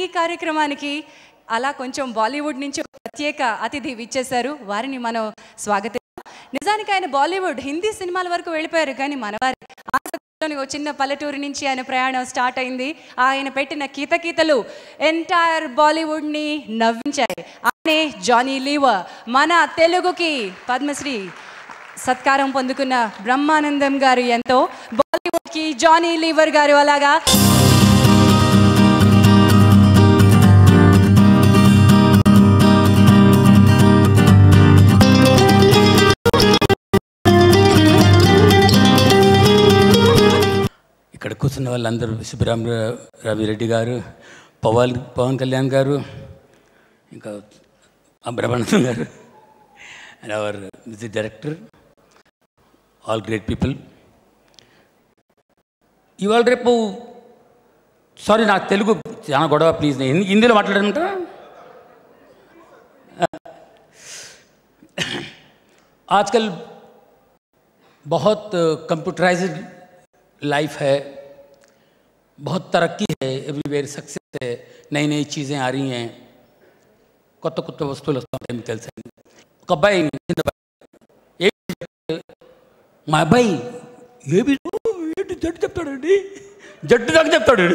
ఈ కార్యక్రమానికి అలా కొంచెం బాలీవుడ్ నుంచి ఒక ప్రత్యేక అతిథి విచ్చేశారు. వారిని మనం స్వాగతిస్తాం. నిజానికి ఆయన బాలీవుడ్ హిందీ సినిమాల వరకు వెళ్ళిపోయారు, కానీ మనవారి ఆంధ్రప్రదేశ్లోని ఒక చిన్న పల్లెటూరు నుంచి ఆయన ప్రయాణం స్టార్ట్ అయింది. ఆయన పెట్టిన కీతలు ఎంటైర్ బాలీవుడ్ని నవ్వించాయి. ఆయనే జానీ లీవర్. మన తెలుగుకి పద్మశ్రీ సత్కారం పొందుకున్న బ్రహ్మానందం గారు ఎంతో, బాలీవుడ్కి జానీ లీవర్ గారు అలాగా. ఇక్కడ కూర్చున్న వాళ్ళందరూ సుబ్బరామరెడ్డి గారు, పవన్ కళ్యాణ్ గారు, ఇంకా బ్రహ్మానందం గారు, and hour music director, all great people. ఇవాళ రేపు సారీ నాకు తెలుగు చాలా గొడవ, ప్లీజ్ నేను హిందీలో మాట్లాడమంటారా? आजकल बहुत कंप्यूटराइज्ड लाइफ है, बहुत तरक्की है, एवरीवेयर सक्सेस है, नई नई चीज़ें आ रही हैं, కొత్త కొత్త వస్తువులు వస్తాయి. మీకు తెలుసు ఒక అబ్బాయి మా అబ్బాయి ఏబి జట్టు చెప్తాడండి, జట్టు దాకా చెప్తాడు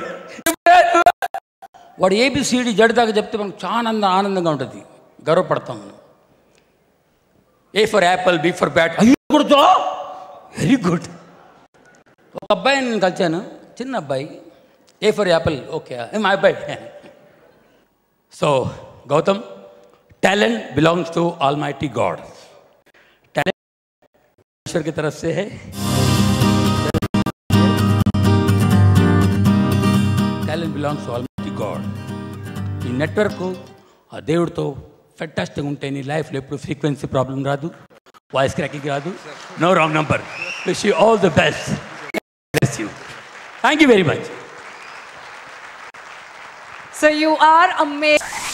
వాడు. ఏబిసిడి జట్టు దాకా చెప్తే మనకు చాలా ఆనందంగా ఉంటుంది, గర్వపడతాం మనం. A for apple, B for bat, అయ్యి కొడుతా వెరీ గుడ్. ఒక అబ్బాయి నేను కలిసాను, చిన్న అబ్బాయి, ఏ ఫర్ యాపిల్ ఓకే మా అబ్బాయి. So Gautam, talent belongs to almighty god. Talent ईश्वर की तरफ से है. Talent belongs to almighty god. ఈ నెట్వర్క్ ఆ దేవుడితో ఫెంటాస్టిక్ ఉంటే నీ లైఫ్లో ఎప్పుడు ఫ్రీక్వెన్సీ ప్రాబ్లం రాదు, వాయిస్ క్రాకింగ్ రాదు, no wrong number. Wish you all the best. Bless you. Thank you very much. So you are amazing.